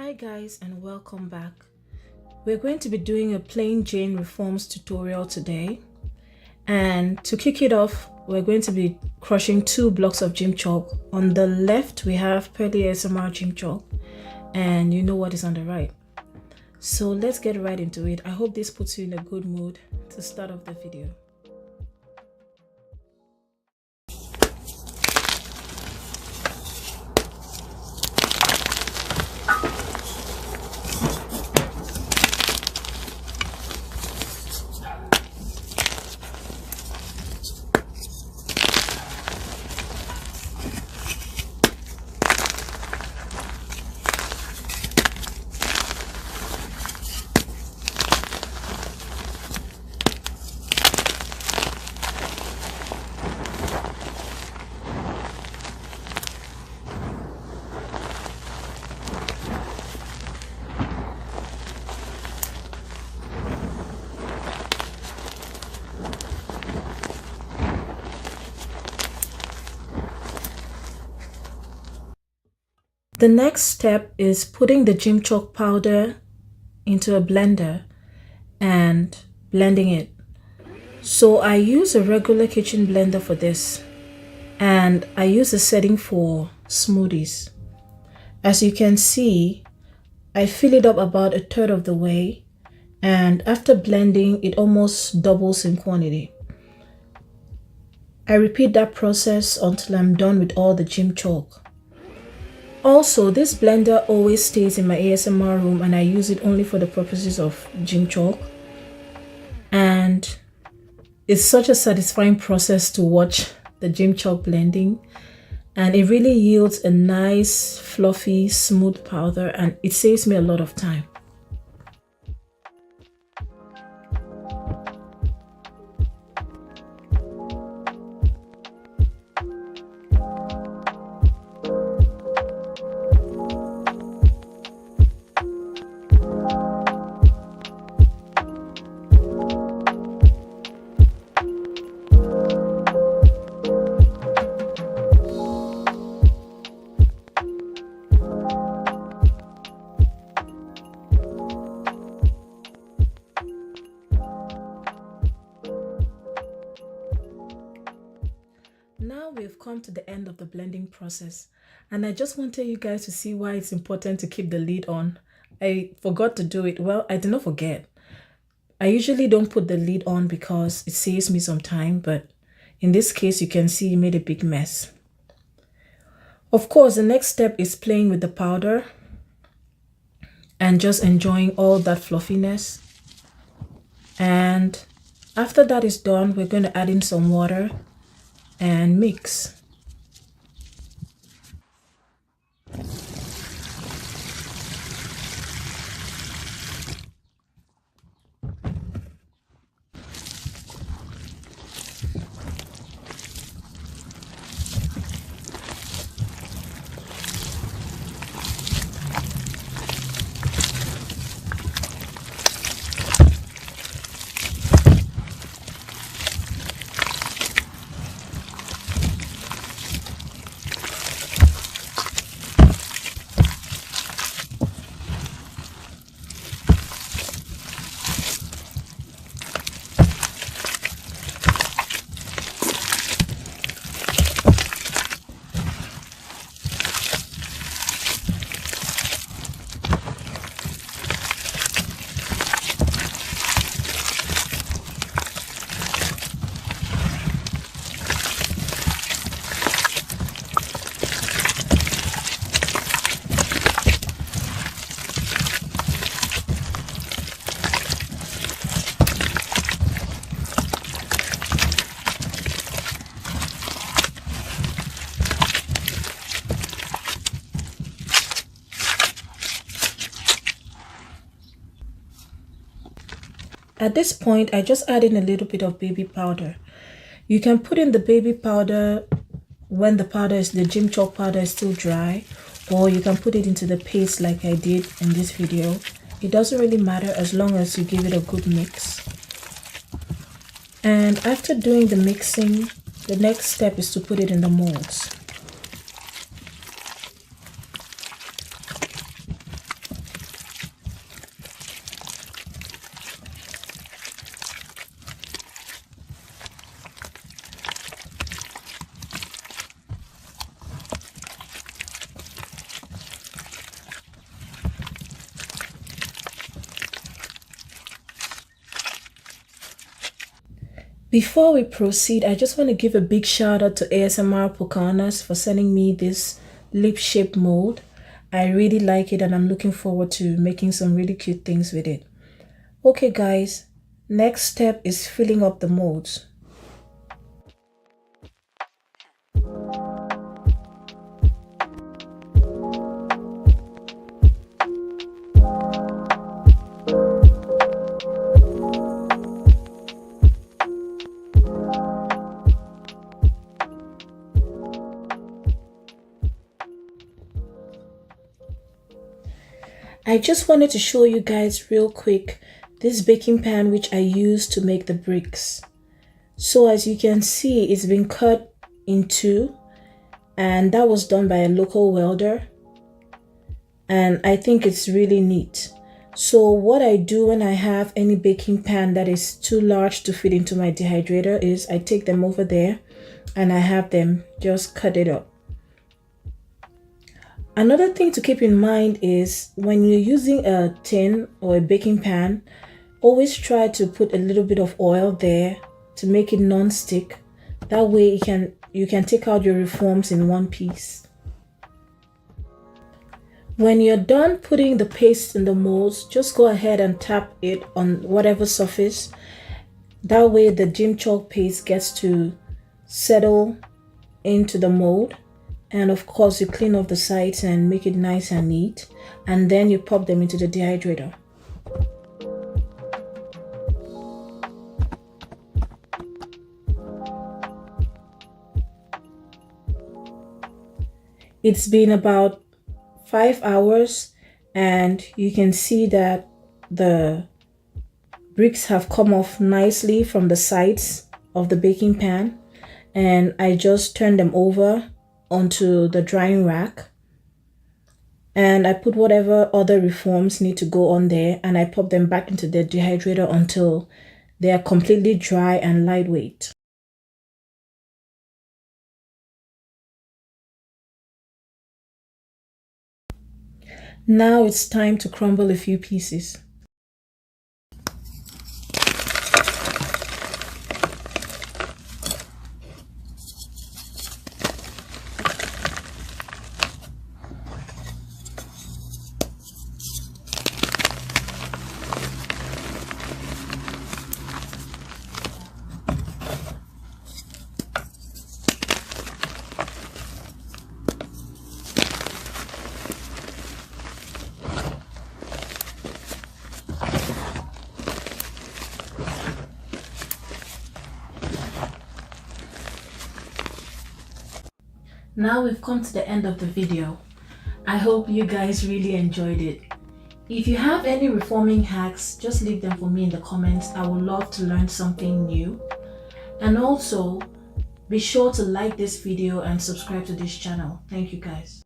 Hi guys and welcome back. We're going to be doing a plain Jane reforms tutorial today, and to kick it off we're going to be crushing 2 blocks of gym chalk. On the left we have Pearlyasmr gym chalk and you know what is on the right. So let's get right into it. I hope this puts you in a good mood to start off the video. The next step is putting the gym chalk powder into a blender and blending it. So I use a regular kitchen blender for this, and I use a setting for smoothies. As you can see, I fill it up about 1/3 of the way, and after blending it almost doubles in quantity. I repeat that process until I'm done with all the gym chalk. Also, this blender always stays in my ASMR room and I use it only for the purposes of gym chalk. And it's such a satisfying process to watch the gym chalk blending, and it really yields a nice, fluffy, smooth powder, and it saves me a lot of time. Now we've come to the end of the blending process, and I just wanted you guys to see why it's important to keep the lid on. I forgot to do it. Well, I did not forget. I usually don't put the lid on because it saves me some time, but in this case you can see it made a big mess. Of course, the next step is playing with the powder and just enjoying all that fluffiness. And after that is done, we're going to add in some water and mix. At this point, I just add in a little bit of baby powder. You can put in the baby powder when the gym chalk powder is still dry, or you can put it into the paste like I did in this video. It doesn't really matter as long as you give it a good mix. And after doing the mixing, the next step is to put it in the molds. Before we proceed, I just want to give a big shout out to ASMR Pocahontas for sending me this lip shape mold. I really like it and I'm looking forward to making some really cute things with it. Okay guys, next step is filling up the molds. I just wanted to show you guys real quick this baking pan which I used to make the bricks. So as you can see, it's been cut in two and that was done by a local welder. And I think it's really neat. So what I do when I have any baking pan that is too large to fit into my dehydrator is I take them over there and I have them just cut it up. Another thing to keep in mind is when you're using a tin or a baking pan, always try to put a little bit of oil there to make it non-stick. That way you can take out your reforms in one piece. When you're done putting the paste in the molds, just go ahead and tap it on whatever surface. That way the gym chalk paste gets to settle into the mold. And of course you clean off the sides and make it nice and neat. And then you pop them into the dehydrator. It's been about 5 hours and you can see that the bricks have come off nicely from the sides of the baking pan. And I just turned them over onto the drying rack and I put whatever other reforms need to go on there and I pop them back into the dehydrator until they are completely dry and lightweight. Now it's time to crumble a few pieces. Now we've come to the end of the video. I hope you guys really enjoyed it. If you have any reforming hacks, just leave them for me in the comments. I would love to learn something new. And also, be sure to like this video and subscribe to this channel. Thank you guys.